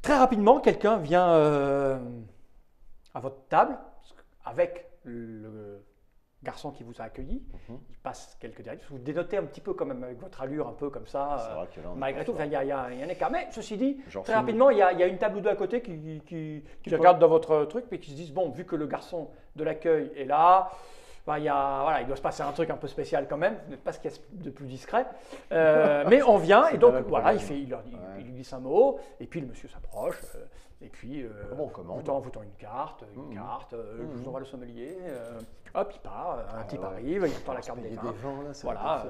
Très rapidement, quelqu'un vient à votre table avec le garçon qui vous a accueilli. Il passe quelques directives. Vous dénotez un petit peu quand même avec votre allure, un peu comme ça. Malgré tout, il y a un écart. Mais ceci dit, très rapidement, il y a une table ou deux à côté qui regardent dans votre truc et qui se disent, bon, vu que le garçon de l'accueil est là, ben, il doit se passer un truc un peu spécial quand même. Vous n'êtes pas ce qu'il y a de plus discret. Mais on vient et donc voilà, il lui glisse un mot et puis le monsieur s'approche. Et puis, vous tend une carte, je vous envoie le sommelier, hop, il part, un type arrive, il tend la carte des vins. Voilà,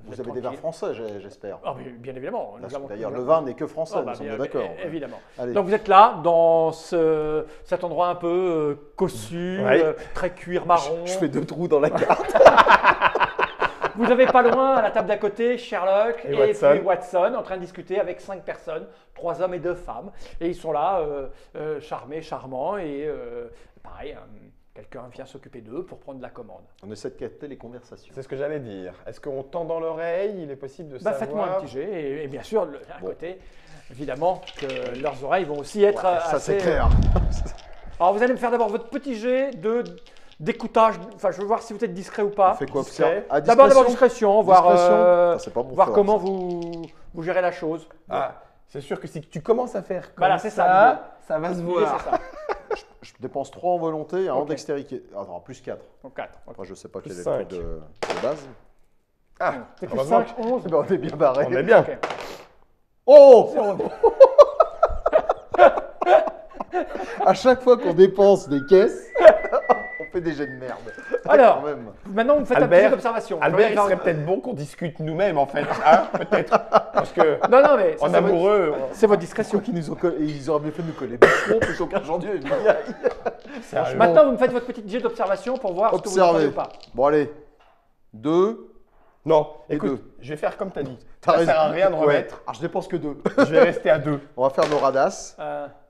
vous avez des vins français, j'espère. Ah, bien évidemment. D'ailleurs, le vin n'est que français, nous sommes d'accord. Évidemment. Allez. Donc vous êtes là, dans cet endroit un peu cossu, très cuir marron. Je fais 2 trous dans la carte. Vous avez pas loin, à la table d'à côté, Sherlock et puis Watson en train de discuter avec 5 personnes, 3 hommes et 2 femmes. Et ils sont là, charmés, charmants. Et pareil, quelqu'un vient s'occuper d'eux pour prendre la commande. On essaie de capter les conversations. C'est ce que j'allais dire. Est-ce qu'on tend dans l'oreille? Il est possible de savoir. Faites-moi un petit jet. Et bien sûr, à côté, évidemment, que leurs oreilles vont aussi être assez… Ça, c'est clair. Alors, vous allez me faire d'abord votre petit jet d'écoutage, enfin je veux voir si vous êtes discret ou pas. On fait quoi? D'abord discrétion, voir comment vous gérez la chose. C'est sûr que si tu commences à faire comme c'est ça va se voir. Je dépense 3 en volonté et 1 en dextérité. Attends, plus 4. Donc 4. Après, je ne sais pas quel est le truc de base. C'est plus 5, 11. On est bien barré. On est bien. Okay. Oh À chaque fois qu'on dépense des caisses, on fait des jets de merde. Alors, maintenant vous me faites un petit jeu d'observation. Albert, il serait peut-être bon qu'on discute nous-mêmes en fait, peut-être. Parce que non, mais en amoureux, c'est votre discrétion. Ils auraient bien fait de nous coller bûcheron plutôt qu'un janvier. Maintenant, vous me faites votre petit jet d'observation pour voir ce que vous entendez ou pas. Bon, allez. 2. Non, et écoute, je vais faire comme tu as dit. Ça ne sert à rien de remettre. Alors, je dépense que 2. Je vais rester à 2. On va faire nos radasses.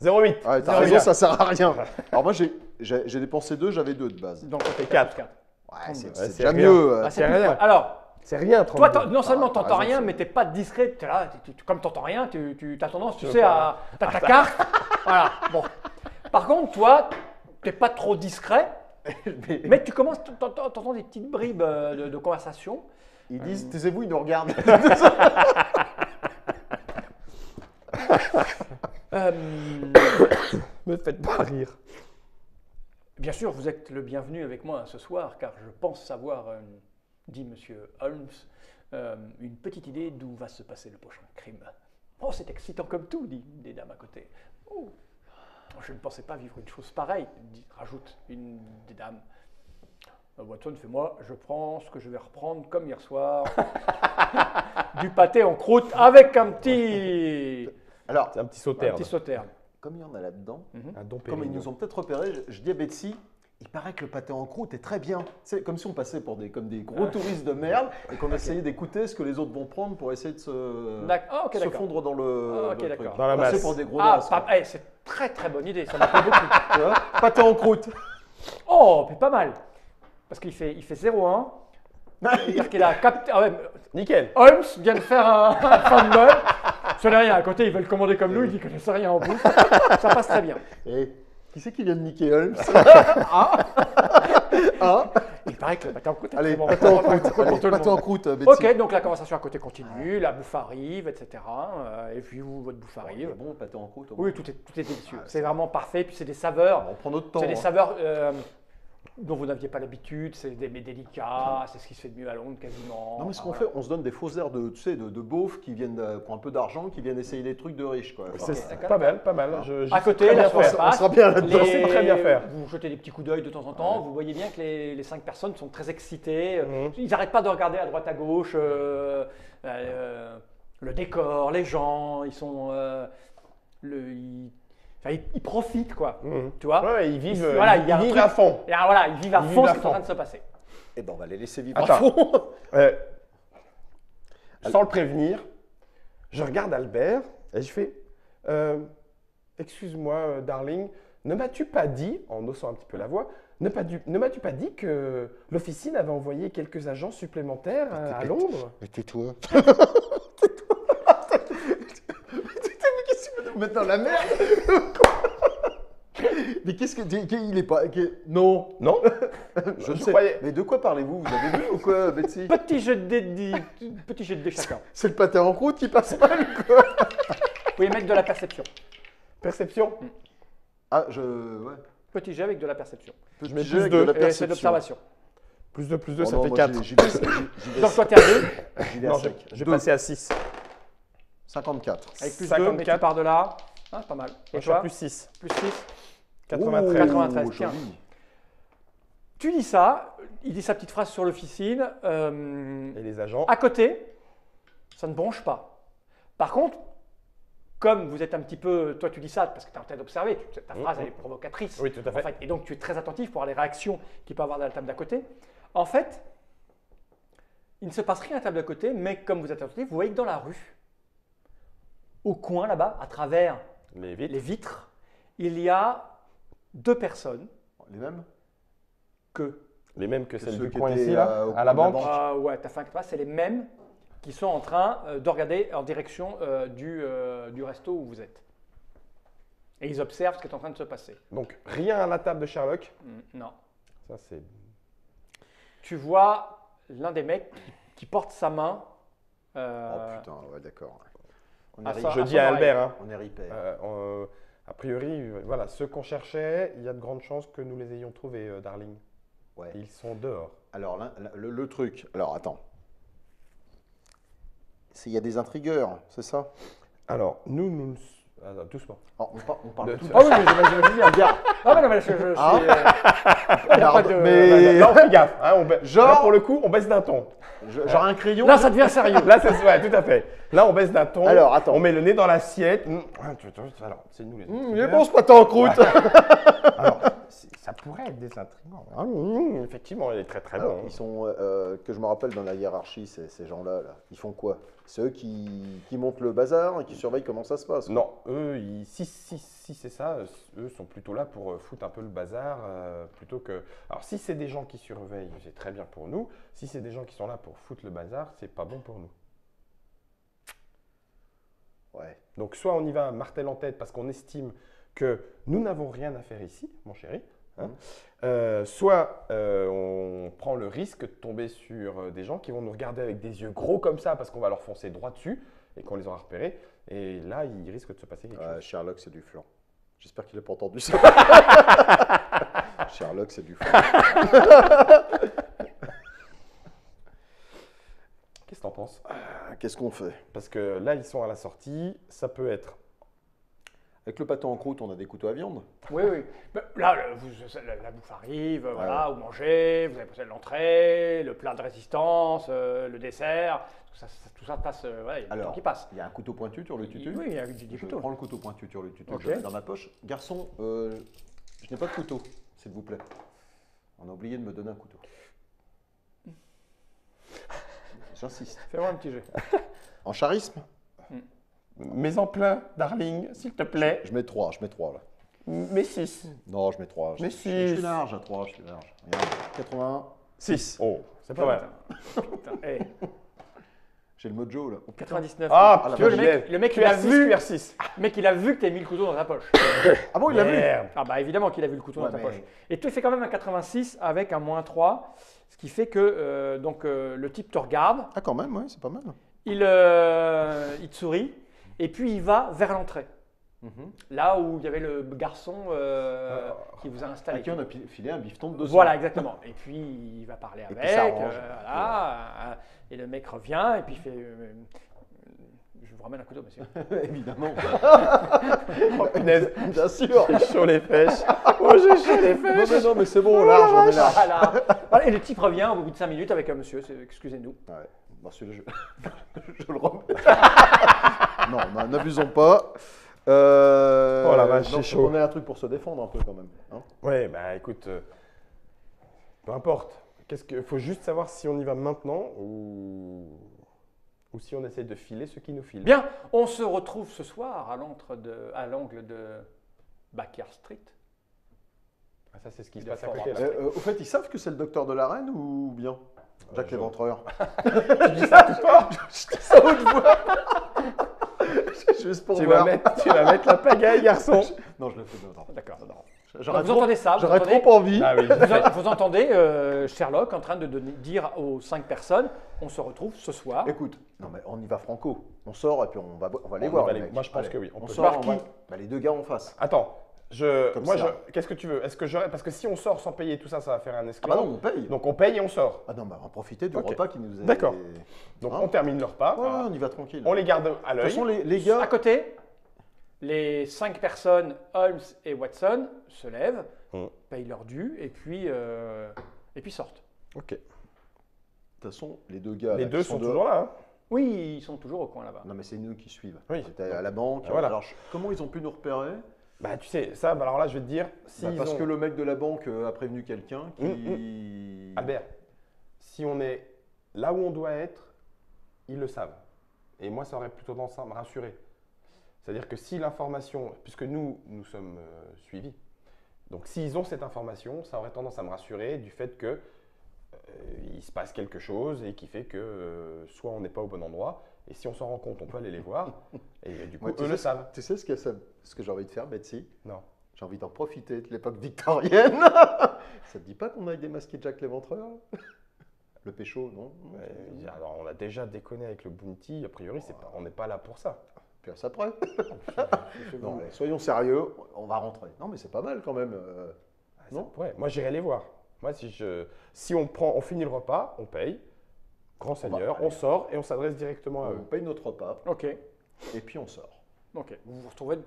0,8. Ouais, t'as raison, ça sert à rien. Alors, moi, j'ai dépensé 2, j'avais 2 de base. Donc, on fait 4. Ouais, c'est déjà mieux. C'est rien. Alors, c'est rien, toi, non seulement tu n'entends rien, mais tu n'es pas discret. Es là, comme tu n'entends rien, tu as tendance, tu sais, à ta carte. Voilà. Bon. Par contre, toi, tu n'es pas trop discret, mais tu commences, tu entends des petites bribes de conversation. Ils disent, taisez-vous, ils nous regardent. Me faites pas rire. Bien sûr, vous êtes le bienvenu avec moi ce soir, car je pense savoir, dit M. Holmes, une petite idée d'où va se passer le prochain crime. Oh, c'est excitant comme tout, dit des dames à côté. Oh, je ne pensais pas vivre une chose pareille, rajoute une des dames. Watson fait moi, je prends ce que je vais reprendre comme hier soir. Du pâté en croûte avec un petit… Alors, c'est un petit sauterne. Un petit sauterne. Comme il y en a là-dedans, un don comme ils nous ont peut-être repéré, je dis à Betsy, il paraît que le pâté en croûte est très bien. C'est comme si on passait pour comme des gros touristes de merde et qu'on essayait d'écouter ce que les autres vont prendre pour essayer de se fondre dans le truc. Dans la masse. Pour des gros das, c'est très très bonne idée, ça m'a fait beaucoup. Tu vois, pâté en croûte. Oh, mais pas mal. Parce qu'il fait 0,1. C'est-à-dire qu'il a capté. Ah ouais, nickel. Holmes vient de faire un fumble. Ce n'est rien. À côté, ils veulent commander comme nous. Il dit qu'il ne sait rien en bouffe. Ça passe très bien. Et qui c'est qui vient de niquer Holmes? Il paraît que le pâté en croûte est Allez, bon. pâté en croûte. Pâté en croûte, Betsy. Ok, donc la conversation à côté continue. La bouffe arrive, etc. Et puis vous, votre bouffe arrive. Bon, pâté en croûte. Oui, tout est délicieux. C'est vraiment parfait. Puis c'est des saveurs. On prend notre temps. C'est des saveurs dont vous n'aviez pas l'habitude, c'est des mets délicats, c'est ce qui se fait de mieux à Londres quasiment. Non mais ce qu'on fait, on se donne des fausses airs de beaufs qui viennent pour un peu d'argent, qui viennent essayer des trucs de riches quoi. C'est pas mal, pas mal. À côté, la soirée passe, on sera bien là-dedans. C'est très bien faire. Vous jetez des petits coups d'œil de temps en temps, vous voyez bien que les 5 personnes sont très excitées. Ils n'arrêtent pas de regarder à droite à gauche le décor, les gens, ils sont… ils profitent, quoi. Tu vois? Ouais, ils vivent, ils vivent à fond. Et voilà, ils vivent à fond ce qui est en train de se passer. Eh ben, on va les laisser vivre à fond. Sans le prévenir, je regarde Albert et je fais excuse-moi, darling, ne m'as-tu pas dit, en haussant un petit peu la voix, ne m'as-tu pas dit que l'officine avait envoyé quelques agents supplémentaires à Londres? Mais tais-toi. Qu'est-ce que tu veux nous mettre dans la merde? Mais qu'est-ce que il est pas non Non. je croyais. Mais de quoi parlez-vous? Vous avez vu ou quoi, Betsy? Petit jet de dés chacun. C'est le pâté en croûte qui passe mal, quoi. Vous pouvez mettre de la perception. Perception. Ah, ouais. Petit jet avec de la perception. Je mets Petit jet plus avec de la Et c'est perception. d'observation. Plus de, Oh ça non, fait moi, 4. j'y vais Donc toi, tu es à 2. j'y vais à Non, sec. je vais passer à 6. 54. Avec plus 54. 2, mais tu pars de là. Ah, pas mal. Et Je suis à toi? plus 6. Plus 6. 93. 93, tiens. Joli. Tu dis ça, il dit sa petite phrase sur l'officine. Et les agents? À côté, ça ne bronche pas. Par contre, comme vous êtes un petit peu, toi tu dis ça parce que tu es en train d'observer, ta phrase elle est provocatrice. Oui, tout à fait. En fait, et donc tu es très attentif pour les réactions qu'il peut avoir dans la table d'à côté. En fait, il ne se passe rien à la table d'à côté, mais comme vous êtes attentif, vous voyez que dans la rue, au coin là-bas, à travers Les vitres. les vitres, il y a 2 personnes Les mêmes? Les mêmes que celles ceux du qui coin étaient, ici, là, au à coin la de la banque. banque. Ouais, t'as fait un pas, c'est les mêmes qui sont en train de regarder en direction du resto où vous êtes. Et ils observent ce qui est en train de se passer. Donc, rien à la table de Sherlock. Non. Ça, c'est... Tu vois l'un des mecs qui porte sa main. Oh putain, ouais, d'accord. On Ah, est ça- Je à dis son à oreille. Albert, hein, On est ripé. a priori, voilà, ceux qu'on cherchait, il y a de grandes chances que nous les ayons trouvés, darling. Ouais. Ils sont dehors. Alors, là, le truc. Alors, attends. Il y a des intrigueurs, c'est ça? Alors, nous... doucement. Oh, on parle De- tout. Ah oui, j'imagine bien. Bien. Ah ouais, non, mais je suis. Ah. Il y a pas de- Mais Là, on fait gaffe. Hein, Genre- là, pour le coup, on baisse d'un ton. genre un crayon. Là, ça devient sérieux. Là, c'est ouais, tout à fait. Là, on baisse d'un ton. Alors, attends. On met le nez dans l'assiette. Alors, c'est nous les Il est bon ce pâté en croûte. Alors, ça pourrait être des intrigants. Effectivement, il est très très Alors, bon. ils sont, que je me rappelle dans la hiérarchie, ces gens-là, là, ils font quoi? C'est eux qui montent le bazar et qui surveillent comment ça se passe. Non, eux, si c'est ça, eux sont plutôt là pour foutre un peu le bazar plutôt que. Alors, si c'est des gens qui surveillent, c'est très bien pour nous. Si c'est des gens qui sont là pour foutre le bazar, c'est pas bon pour nous. Ouais. Donc, soit on y va martel en tête parce qu'on estime que nous n'avons rien à faire ici, mon chéri. Hein. Soit on prend le risque de tomber sur des gens qui vont nous regarder avec des yeux gros comme ça parce qu'on va leur foncer droit dessus et qu'on les aura repérés. Et là, il risque de se passer quelque chose. Sherlock, c'est du flan. J'espère qu'il n'a pas entendu ça. Sherlock, c'est du flan. Qu'est-ce que t'en penses? Qu'est-ce qu'on fait? Parce que là, ils sont à la sortie. Ça peut être. Avec le pâté en croûte, on a des couteaux à viande. Oui, oui. Mais là, la bouffe arrive, voilà, vous mangez, vous avez posé l'entrée, le plat de résistance, le dessert, tout ça passe, voilà, il y a du temps qui passe. Il y a un couteau pointu sur le tutu. Oui, il y a des Je couteaux. prends le couteau pointu sur le tutu, Ok. je le mets dans ma poche. Garçon, je n'ai pas de couteau, s'il vous plaît. On a oublié de me donner un couteau. J'insiste. Fais-moi un petit jet. En charisme? Mets en plein, darling, s'il te plaît. Je mets 3 là. Mets 6. Non, je mets 3. Mais Je si. suis large à 3, je suis large. Regarde, 81. 6. Oh, c'est pas mal. Putain, hey, J'ai le mojo là. 99. Ah, la tu vois, vache. le mec, il a vu, QR6. le mec, il a vu que tu as mis le couteau dans ta poche. Ah bon, il l'a vu? Merde. Ah bah évidemment qu'il a vu le couteau Ouais, dans ta mais- poche. Et tu fais quand même un 86 avec un -3, ce qui fait que donc, le type te regarde, Ah quand même, ouais, c'est pas mal. il te sourit, et puis il va vers l'entrée. Là où il y avait le garçon qui vous a installé. À qui on a filé un bifton de 200. Voilà, exactement. Et puis il va parler puis, avec, ça arrange. voilà, et le mec revient, et puis il fait je vous ramène un couteau, monsieur. Évidemment. Oh, punaise. Bien sûr. J'ai chaud les fèches. Oh, j'ai chaud les Non fèches. mais non, mais c'est bon, large, on est large. Voilà. Voilà, et le type revient au bout de 5 minutes avec un monsieur, excusez-nous. Ouais. Bon, celui-là, je le remets. Non, n'abusons pas. Oh la vache, non, c'est faut chaud. qu'on ait un truc pour se défendre un peu quand même. Hein. Ouais, bah écoute, peu importe. Faut juste savoir si on y va maintenant ou Ou si on essaie de filer ce qui nous file. Bien, on se retrouve ce soir à l'angle de Backyard Street. Ah, ça, c'est ce qui se passe à côté. Au fait, ils savent que c'est le docteur de la reine ou bien Jacques l'Éventreur. Je dis ça tout pas. Je dis ça haute voix. Juste pour tu voir. vas mettre la pagaille, garçon. Non, je le fais dedans. D'accord. Vous entendez ça? J'aurais trop envie. Ah oui. Vous entendez Sherlock en train de dire aux 5 personnes, on se retrouve ce soir. Écoute, non mais on y va franco. On sort et puis on va les voir. Les mecs. Moi, je pense Allez, que oui. On peut sort. Par qui Les deux gars en face. Attends. Comme ça. Qu'est-ce que tu veux? Est-ce que parce que si on sort sans payer tout ça, ça va faire un Ah esclandre. bah non, on paye. Donc on paye et on sort. Ah non, bah on va profiter du Ok. repas qui nous est. D'accord. Donc Hein on termine le repas. Ouais, on y va tranquille. On les garde à De toute l'œil. façon, les gars. À côté, les 5 personnes, Holmes et Watson, se lèvent, payent leur dû et puis sortent. Ok. De toute façon, les deux gars. Les là, deux qui sont dehors- toujours là. Hein. Oui, ils sont toujours au coin là-bas. Non mais c'est nous qui suivent. Oui. C'était à la banque. Voilà. Alors comment ils ont pu nous repérer? Bah tu sais, ça, alors là, je vais te dire, Parce que le mec de la banque a prévenu quelqu'un qui. Albert, si on est là où on doit être, ils le savent. Et moi, ça aurait plutôt tendance à me rassurer. C'est-à-dire que si l'information, puisque nous sommes suivis, donc s'ils ont cette information, ça aurait tendance à me rassurer du fait que il se passe quelque chose et qui fait que soit on n'est pas au bon endroit, et si on s'en rend compte, on peut aller les voir, et du coup, eux le savent. Tu sais ce que j'ai envie de faire, Betsy? Non. J'ai envie d'en profiter de l'époque victorienne. Ça te dit pas qu'on aille démasquer Jack l'Éventreur? Le pécho, non? Alors, on a déjà déconné avec le bounty, a priori, on n'est pas là pour ça. Puis à ça près. Non, mais soyons sérieux, on va rentrer. Non, mais c'est pas mal quand même. Non? Ouais, moi j'irai les voir. Moi, si on finit le repas, on paye, grand seigneur, on sort et on s'adresse directement à On eux. paye notre repas Ok. et puis on sort. Ok. Vous vous retrouvez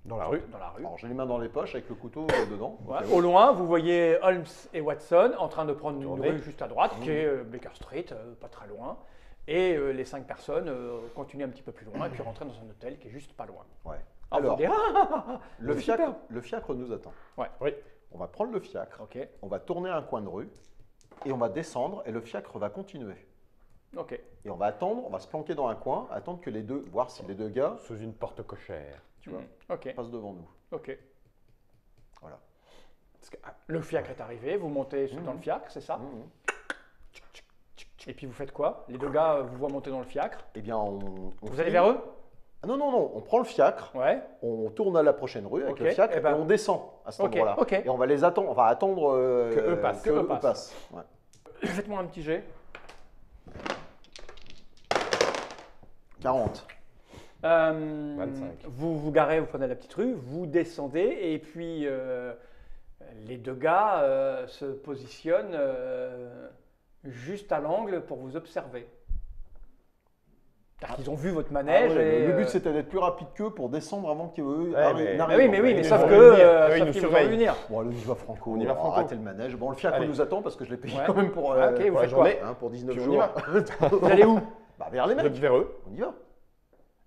Dans la rue. dans la rue. Alors j'ai les mains dans les poches avec le couteau dedans. Ouais. Ok, Au loin, vous voyez Holmes et Watson en train de prendre une Tourner. rue juste à droite, qui est Baker Street, pas très loin. Et les 5 personnes continuent un petit peu plus loin et puis rentrent dans un hôtel qui est juste pas loin. ouais. Alors, Alors, vous dites, le c'est super. fiacre nous attend. Ouais. Oui. On va prendre le fiacre, Ok. on va tourner un coin de rue et on va descendre et le fiacre va continuer. Ok. Et on va attendre, on va se planquer dans un coin, attendre que les deux, voir si les deux gars Sous une porte cochère. tu vois, Ok. passent devant nous. Ok. Voilà. Parce que, Le fiacre est arrivé, vous montez dans le fiacre, c'est ça? Mhm. Et puis vous faites quoi? Les deux gars vous voient monter dans le fiacre. Eh bien, on Vous allez vers eux? Ah non, non, non, on prend le fiacre, Ouais. on tourne à la prochaine rue avec Ok, le fiacre eh ben- et on descend à cet Ok, endroit-là. ok. Et on va les attendre, on va attendre Que eux passent. que eux passent. passent. Ouais. Faites-moi un petit jet. 40. 25. Vous vous garez, vous prenez la petite rue, vous descendez et puis les deux gars se positionnent juste à l'angle pour vous observer. Car qu'ils ont vu votre Ah manège. ouais, et, le but c'était d'être plus rapide qu'eux pour descendre avant qu'eux mais- n'arrivent. mais Ils sauf vont que venir. Eux, ils sauf nous qu'ils vont surveillent. venir. Bon, allez, on y va franco. On y va franco. Arrêtez le manège. Bon, le fiacre Allez. nous attend parce que je l'ai payé Ouais. quand même pour, Ah, ok, vous pour la faites journée. quoi? pour 19 Puis on y jours. Vous allez où? Bah, vers les mecs. Vers eux. On y va.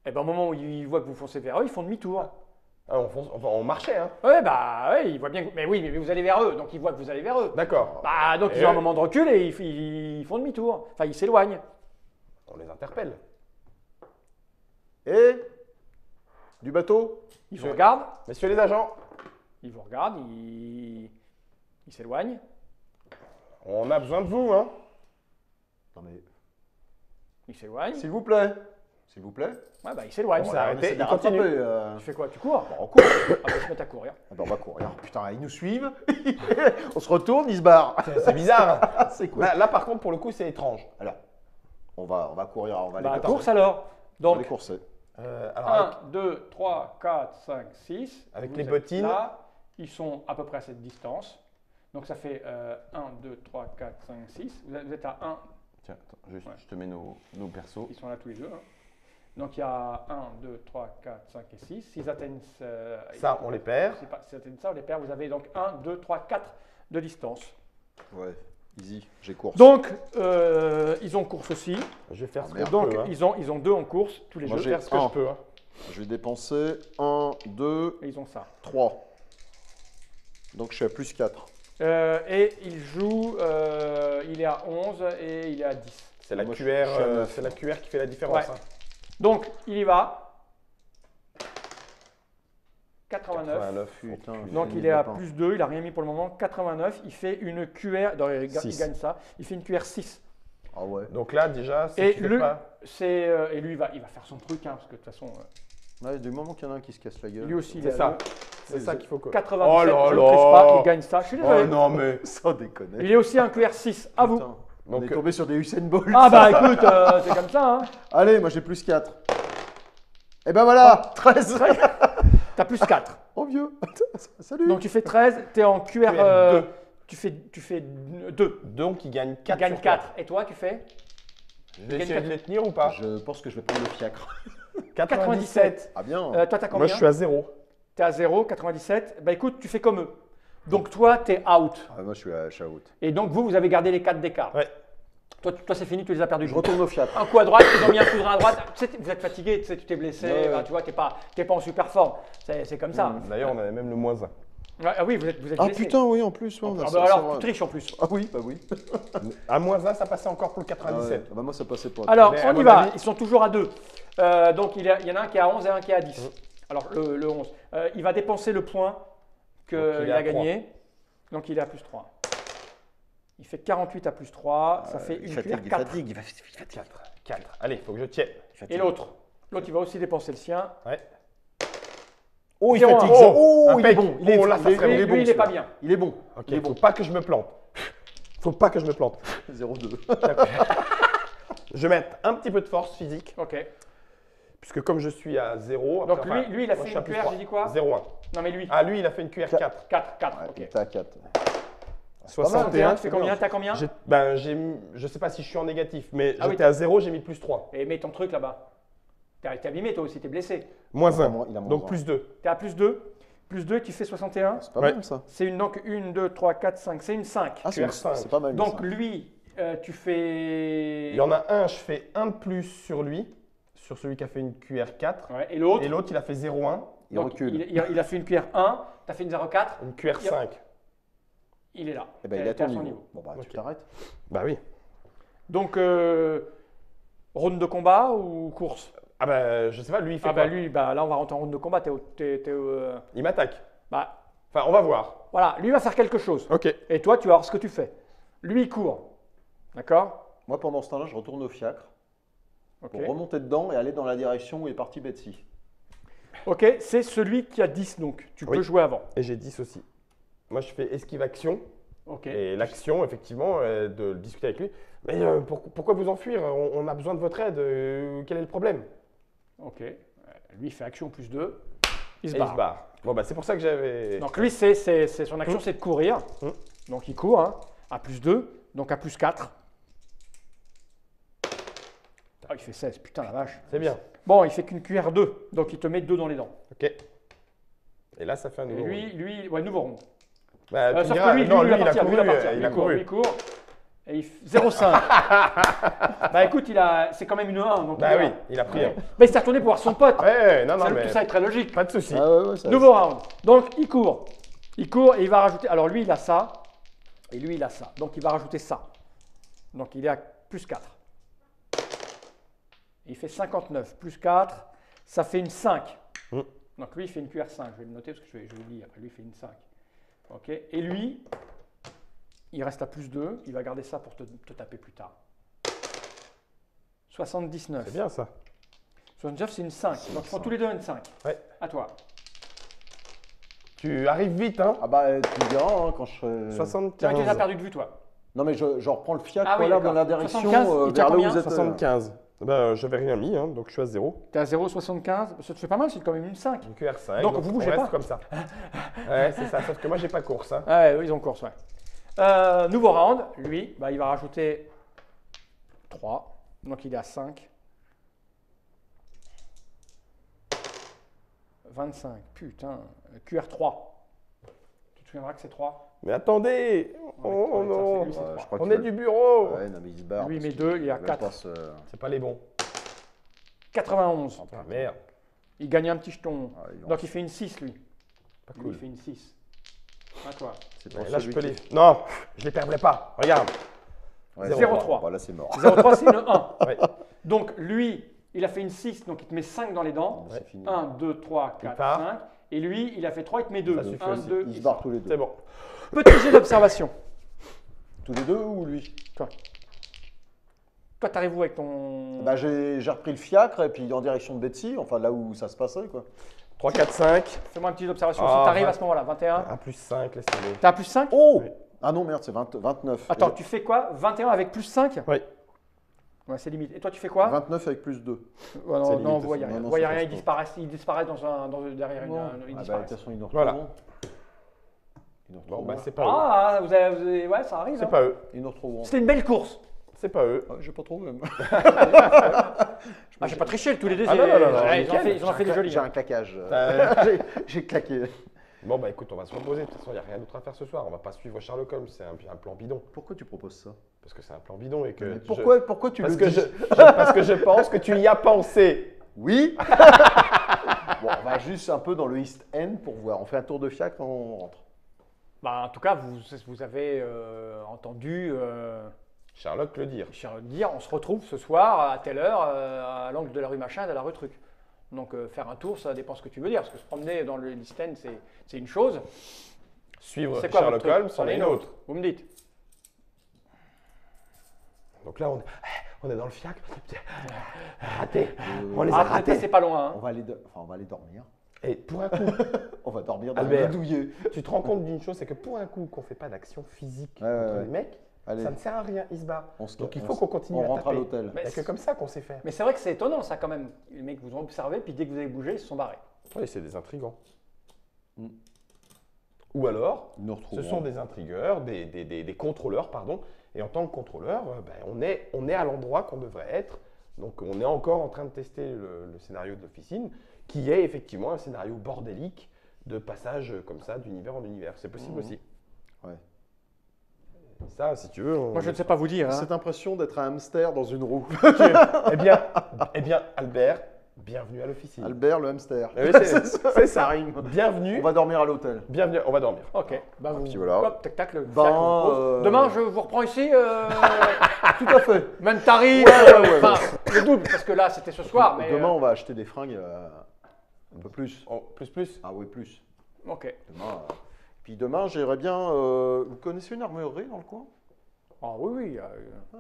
Et ben au moment où ils voient que vous foncez vers eux, ils font demi-tour. Ah, on marchait, hein. Ouais, bah ouais, ils voient bien que... Mais oui, mais vous allez vers eux, donc ils voient que vous allez vers eux. D'accord. Bah donc Et ils ont un eux moment de recul et ils font demi-tour. Enfin, ils s'éloignent. On les interpelle. Et du bateau. Ils vous regardent, Messieurs les agents, ils vous regardent, ils s'éloignent. on a besoin de vous, hein. Non mais, Ils s'éloignent. s'il vous plaît. S'il vous plaît. Ouais, bah ils s'éloignent. On On s'est arrêté, essaie de les il continue. rattraper, Tu fais quoi? Tu cours? Bon, on court. Ah bah, ils se mettent à courir. Ah bah, on va courir. Putain, ils nous suivent. On se retourne, ils se barrent. C'est bizarre. Ah, c'est cool. Là, par contre, pour le coup, c'est étrange. Alors, on va courir, on va Bah, les course alors. On va les Donc, courser. Alors, 1, 2, 3, 4, 5, 6. Avec Vous les êtes bottines. Là, ils sont à peu près à cette distance. Donc ça fait 1, 2, 3, 4, 5, 6. Vous êtes à 1. Tiens, attends, juste, Ouais. je te mets nos persos. Ils sont là tous les deux. Hein. Donc il y a 1, 2, 3, 4, 5 et 6. S'ils atteignent Ça, on les perd. S'ils atteignent ça, on les perd. Vous avez donc 1, 2, 3, 4 de distance. Ouais, easy, j'ai course. Donc ils ont course aussi. Je vais faire ce que merde. je Donc peux, hein. ils ont 2 en course tous les Moi, deux. j'ai Faire ce que je peux, hein. Je vais dépenser 1, 2, Et ils ont ça. 3. Donc je suis à plus 4. Et il joue, il est à 11 et il est à 10. C'est la QR qui fait la différence. Ouais. Hein. Donc, il y va. 89. Putain, Donc, il est à plus 2. Il n'a rien mis pour le moment. 89. Il fait une QR. Non, il gagne ça. Il fait une QR 6. Ah ouais. Donc là, déjà, et lui, il va faire son truc, hein, parce que de toute façon. Ouais, du moment qu'il y en a un qui se casse la gueule. Lui aussi, c'est ça. C'est ça qu'il faut que. 97, je ne triche pas, il gagne ça. Je suis désolé. Oh non, mais. Sans déconner. Il est aussi un QR6. À vous. Putain, on est tombé sur des Usain Bolt. Ah bah écoute, c'est comme ça. Hein. Allez, moi j'ai plus 4. Et ben voilà, 13. T'as plus 4. Oh vieux. Salut. Donc tu fais 13, tu es en QR 2. Tu fais 2. Donc il gagne 4. Il gagne 4. Et toi, tu fais? Je vais essayer de les tenir ou pas? Je pense que je vais prendre le fiacre. 97. Ah bien. Toi, t'as combien? Moi, je suis à 0. Tu es à 0, 97. Bah écoute, tu fais comme eux. Donc toi, tu es out. Ah, moi, je suis out. Et donc vous avez gardé les 4 d'écart. Ouais. Toi, c'est fini, tu les as perdus. Je retourne au fiacre. Un coup à droite, ils ont mis un coup de rein à droite. Tu sais, vous êtes fatigué, tu sais, tu t'es blessé, Ouais. bah, tu vois, tu n'es pas en super forme. C'est comme ça. D'ailleurs, on avait même le -1. Ah oui, vous êtes Ah blessé. putain, oui, en plus. Ouais, on a Ah ça, bah ça alors, va. tu triches en plus. Ah oui, bah oui. À -1, ça passait encore pour le Ah ouais. 97. Bah moi, ça passait pas. Alors, Mais à on y mon va. avis- Ils sont toujours à 2. Donc, il y en a un qui est à 11 et un qui est à 10. Alors, le 11. Il va dépenser le point qu'il a gagné. Donc, il est à plus 3. Il fait 48 à plus 3. Ça fait une cuillère 4. Il fatigue. 4. Allez, il faut que je tienne. Et l'autre, il va aussi dépenser le sien. Ouais. Oh, il 0-1. fatigue. Oh, Oh, il est impec. bon. Il est, Oh, là, ça serait Lui, bon. il n'est pas celui-là. bien. Il est bon. Ok, Il est faut bon. pas que je me plante. Faut pas que je me plante. 0-2. Je vais mettre un petit peu de force physique, Ok. puisque comme je suis à 0. Donc, lui, il a fait une QR, j'ai dit quoi? 0-1. Non, mais lui. Ah, lui, il a fait une QR 4. 4. Ouais, Ok. t'es à 4. 61. Tu fais combien? T'as combien? Je sais pas si je suis en négatif, mais Ah oui. j'étais à 0, j'ai mis plus 3. Et mets ton truc là-bas. T'es abîmé toi aussi, t'es blessé. -1. Il a moins Donc un. plus 2. T'es à plus 2. Plus 2, tu fais 61. C'est pas Ouais. mal ça. C'est donc 1, 2, 3, 4, 5. C'est une 5. Ah, QR5. c'est pas mal. Donc ça. lui, tu fais. Il y en a un, je fais 1 de plus sur lui, sur celui qui a fait une QR 4. Ouais, et l'autre, Et l'autre, il a fait 0,1, Il donc, recule. il a fait une cuillère 1, tu as fait une 0,4, une QR 5. il est là. Eh ben, il est à T'es ton son niveau. Bon, bah, Ok. tu t'arrêtes. Bah oui. Donc, round de combat ou course? Ah bah je sais pas, lui il fait Ah quoi? bah lui, bah, là on va rentrer en round de combat. Il m'attaque. Bah, Enfin, on va voir. voilà, lui va faire quelque chose. Ok. Et toi, tu vas voir ce que tu fais. Lui, il court. D'accord? Moi, pendant ce temps-là, je retourne au fiacre Ok. pour remonter dedans et aller dans la direction où est parti Betsy. Ok, c'est celui qui a 10 donc. Tu Oui. peux jouer avant. Et j'ai 10 aussi. Moi je fais esquive action. Ok. Et l'action, effectivement, de discuter avec lui. Mais pourquoi vous enfuir? On a besoin de votre aide. Quel est le problème? Ok. Lui, il fait action plus 2. Il se Et il barre. se barre. Bon bah c'est pour ça que j'avais. Donc lui, c'est son action, c'est de courir. Donc il court hein, à plus 2, donc à plus 4. Ah, il fait 16, putain la vache. C'est bien. Bon, il fait qu'une cuillère 2, donc il te met 2 dans les dents. Ok. Et là ça fait un Et nouveau. lui, ouais, nouveau round. Bah, tu Sauf diras, que lui, non, lui, il il va a partir, couru. lui, il va partir. Il a Lui, couru. il court. Et il 0,5. Bah écoute, c'est quand même une 1. Donc Bah oui, il a pris un. Bah, il s'est retourné pour voir son pote. Ouais, non, non, mais Tout ça est très logique. pas de souci. Ah ouais, ouais, ça. Nouveau round. Donc il court. Il court et il va rajouter. Alors lui, il a ça. Et lui, il a ça. Donc il va rajouter ça. Donc il est à plus 4. Il fait 59. Plus 4. Ça fait une 5. Donc lui, il fait une QR5. Je vais le noter parce que je vais le lire. Après lui, il fait une 5. Ok. Et lui, il reste à plus 2. Il va garder ça pour te taper plus tard. 79. C'est bien ça. 79, c'est une 5. Donc ils font tous les deux une 5. Ouais. À toi. Tu arrives vite, hein. Ah bah, tu me diras hein, quand je serai. 75. Tu les as perdu de vue, toi. Non, mais je reprends le fiacre Ah oui, voilà, dans la d'accord. direction 75, il tient vers là où combien vous êtes. 75. Ben, j'avais rien mis, hein, donc je suis à 0. Tu es à 0,75. Ça te fait pas mal, c'est quand même une 5. Une QR5. Donc, vous bougez on reste pas. comme ça. Ouais, c'est ça. Sauf que moi, j'ai pas course. Hein. Ah ouais, eux, ils ont course, ouais. Nouveau round. Lui, bah, il va rajouter 3. Donc, il est à 5. 25. Putain. QR3. Tu te souviendras que c'est 3. Mais attendez. Ouais, Oh ouais, ça, non. c'est lui, c'est trois. Je crois On qu'il est va- du bureau. Ouais, non, mais il se barre. Lui, il parce met 2, il est à qu'il veut 4. pas se- C'est pas les bons. 91. Ah merde. Il gagne un petit jeton. Ah, ils vont- Donc, il fait une 6, lui. Pas Lui, cool. il fait une 6. À toi. C'est pour Ouais, là, je celui peux qui- les. Non, je les perdrai pas. Regarde. Ouais, 0,3. Voilà, c'est mort. 0,3, c'est une 1. Ouais. Donc, lui, il a fait une 6, donc il te met 5 dans les dents. C'est fini. 1, 2, 3, 4, part. 5. Et lui, il a fait 3, il te met 2. Ça suffit 1, aussi. 2, Ils se barrent tous les deux. C'est bon. Petit jet d'observation. Tous les deux ou lui? Toi, t'arrives où avec ton. Bah, j'ai repris le fiacre et puis en direction de Betsy, enfin là où ça se passait quoi. 3, 4, 5. Fais-moi une petite observation. Ah, Si t'arrives à 20. ce moment-là, 21. 1 plus 5, laisse tomber. T'as un plus 5? Oh Oui. Ah non merde, c'est 29. Attends, tu fais quoi? 21 avec plus 5? Oui. Ouais, c'est limite. Et toi, tu fais quoi? 29 avec plus 2. Ouais, c'est non, limite non, vous aussi. voyez rien. Non, Vous non, voyez ça rien, passe ils disparaissent derrière une. Ils Ah bah, de disparaissent. toute façon, ils nous Voilà. retrouveront. Ils nous Bon, retrouveront. bah, c'est pas eux. Ah, vous avez. Ouais, ça arrive. C'est hein. pas eux. Ils nous retrouveront. C'était une belle course. C'est pas eux. Ah, j'ai pas trouvé même. Ah, j'ai pas triché, tous les deux. Ah, non, non, non, non, Ouais, nickel. ils ont fait des jolis. J'ai hein. un claquage. J'ai claqué. Bon, bah écoute, on va se reposer. De toute façon, il n'y a rien d'autre à faire ce soir. On va pas suivre Sherlock Holmes. C'est un plan bidon. Pourquoi tu proposes ça? Parce que c'est un plan bidon et que. Mais je- pourquoi tu Parce le que, dis parce que je pense que tu y as pensé. Oui. Bon, on va juste un peu dans le East End pour voir. On fait un tour de fiacre, on rentre. Bah, en tout cas, vous avez entendu Sherlock le dire. Charlotte dire on se retrouve ce soir à telle heure à l'angle de la rue machin et de la rue truc. Donc faire un tour, ça dépend ce que tu veux dire. Parce que se promener dans le East End, c'est une chose. Suivre C'est quoi Sherlock votre truc? Holmes, c'en est une autre. Vous me dites. Donc là, on est dans le fiacre. Raté. On les a Ah, ratés. c'est pas loin. On Hein. va aller, on va aller dormir. Et pour un coup, On va dormir dans Albert. le douillet. tu te rends compte d'une chose, c'est que pour un coup qu'on fait pas d'action physique Ouais, contre ouais. les mecs, Allez, ça ne sert à rien, ils se barrent. on se- Donc il on faut se- qu'on continue on à rentre à taper. l'hôtel. Mais Il n'y a que comme ça qu'on sait faire. Mais c'est vrai que c'est étonnant ça quand même. Les mecs vous ont observé, puis dès que vous avez bougé, ils se sont barrés. Oui, c'est des intrigants. Mm. Ou alors, Nous nous ce retrouverons. sont des intrigueurs, des contrôleurs, pardon. Et en tant que contrôleur, on est à l'endroit qu'on devrait être. Donc on est encore en train de tester le scénario de l'officine, qui est effectivement un scénario bordélique de passage comme ça d'univers en univers. C'est possible Mhm. aussi. Ouais. Ça, si tu veux. Moi, je ne sais pas vous dire. Hein. Cette impression d'être un hamster dans une roue. Eh bien, Albert, bienvenue à l'officine. Albert le hamster. Eh oui, c'est ça. rime. Bienvenue. On va dormir à l'hôtel. Bienvenue. On va dormir. Ok. Bah, vous, puis voilà. hop, tac, tac, le Ben, fiacre vous pose. Demain, je vous reprends ici. Tout à fait. Même tarif. ouais, Enfin, le double, parce que là, c'était ce soir. Mais, Demain, on va acheter des fringues un peu plus. Oh, plus. Ah oui, plus. Ok. Demain, puis demain, j'irai bien. Vous connaissez une armurerie dans le coin? Ah oui, oui.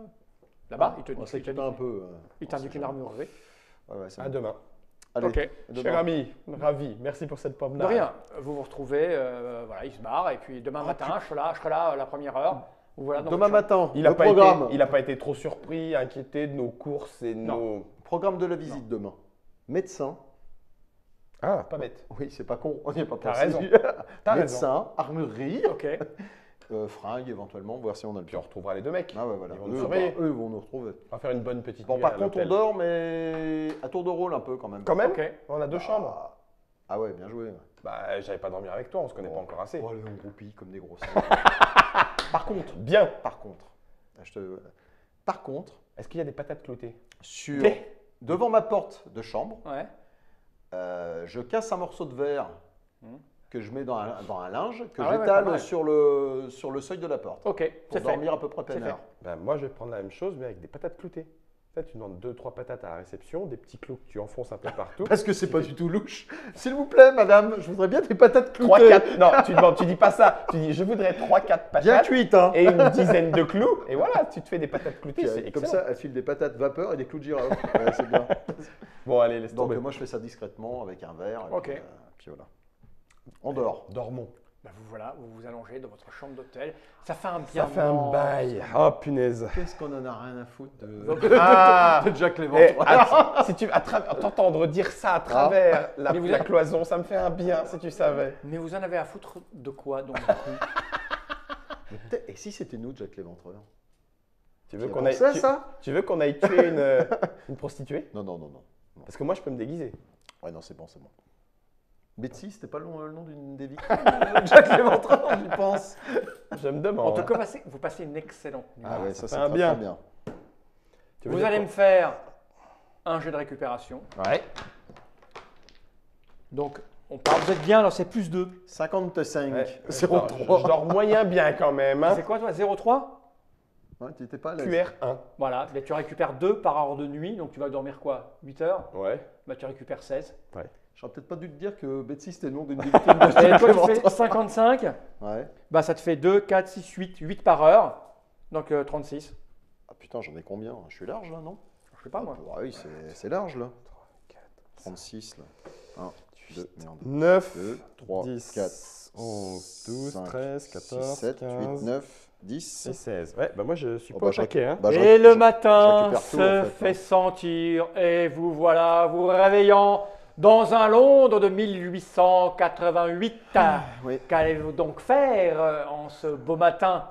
Là-bas, il te On dit s'équipe un peu. il t'indique une armurerie. Ouais, ouais, c'est À bon. demain. Allez, Ok. demain. Cher ami, ravi. Merci pour cette De promenade. rien. Vous vous retrouvez, voilà, il se barre, et puis demain matin, je serai là à la première heure. Vous voilà dans Demain votre chambre. matin, Il le n'a pas, programme. pas été trop surpris, inquiété de nos courses et de Non. nos. Programme de la visite demain. Médecin. Ah, pas bête. Oui, c'est pas con, on n'y est pas T'as pensé. raison. T'as raison. Médecin, armurerie, Ok. fringues éventuellement, voir si on a le Puis on temps. retrouvera les deux mecs. Ah ouais, voilà. Ils vont nous Eux, surveiller. eux vont nous retrouver. On va faire une bonne petite Bon, nuit par à contre, on l'hôtel. dort, mais à tour de rôle un peu quand même. Quand même. Ok. On a deux chambres. Ah ouais, bien joué. Bah, j'avais pas dormi avec toi, on se connaît pas encore assez. Oh, allez, on groupie comme des grosses. Bien. Par contre, par contre, Est-ce qu'il y a des patates cloutées? sur Mais- devant ma porte de chambre, Ouais. je casse un morceau de verre Mhm. que je mets dans un linge, que Ah ouais, ouais, j'étale pas mal. sur le seuil de la porte. Ok, Pour c'est fait. dormir à peu près C'est peinard. Ben, moi, je vais prendre la même chose, mais avec des patates cloutées. Tu sais, tu demandes 2-3 patates à la réception, des petits clous que tu enfonces un peu partout. Parce que c'est pas du tout louche. S'il vous plaît, madame, je voudrais bien des patates cloutées. 3-4. Non, tu dis pas ça. Tu dis, je voudrais 3-4 Bien patates cuites, hein. et une dizaine de clous. Et voilà, tu te fais des patates cloutées. Puis, C'est comme excellent. ça, elle file des patates vapeur et des clous de girofle. Ouais, c'est bien. Bon, allez, laisse Donc tomber. moi, je fais ça discrètement avec un verre. Et Ok. puis voilà. On dort. Dormons. Bah, vous voilà, vous vous allongez dans votre chambre d'hôtel. Ça fait un bien. Ça fait un bail. Oh, punaise. Qu'est-ce qu'on en a rien à foutre de, Ah de Jack Eh, Léventreur. si tu t'entendre dire ça à travers la, Mais vous la êtes- cloison, ça me fait un bien si tu savais. Mais vous en avez à foutre de quoi donc du coup Et si c'était nous, Jack Léventreur? Tu veux Tu qu'on as aille, pensé à ça? tu veux qu'on aille tuer une prostituée? Non, non, non, non. Parce que moi, je peux me déguiser. Ouais, non, c'est bon, c'est bon. Betsy, c'était pas le nom d'une des victimes de Jack Léventreur, j'y pense. Je me En demande. tout cas, vous passez une excellente nuit. Ah ouais, ça ça fait c'est un très, bien. très bien. Tu veux Vous dire allez quoi? me faire un jet de récupération. Ouais. Donc, on part. Vous êtes bien, alors c'est plus 2. 55, Ouais. 03. Je dors moyen bien quand même. Hein. C'est quoi toi 0,3 Ouais, tu n'étais pas à l'aise. QR1. Voilà, mais tu récupères 2 par heure de nuit, donc tu vas dormir quoi 8 heures. Ouais. Bah, tu récupères 16. Ouais. J'aurais peut-être pas dû te dire que Betsy c'était le nom d'une victime Et de toi, tu fais 55, Ouais. bah, ça te fait 2, 4, 6, 8, 8 par heure, donc 36. Ah putain, j'en ai combien? Je suis large là, non? Je sais pas moi. Ah oui, c'est large là. 36 là. 1, 2, merde. 9, 2, 3, 10, 4, 11, 12, 5, 13, 14, 6, 7, 15 8, 9, 10. et 16. Ouais, bah moi je suis Oh, pas bah, au taquet. Hein. Bah, je Et réc- le je matin récupère tout, se en fait, fait hein. sentir et vous voilà vous réveillant dans un Londres de 1888. Oui. Qu'allez-vous donc faire en ce beau matin?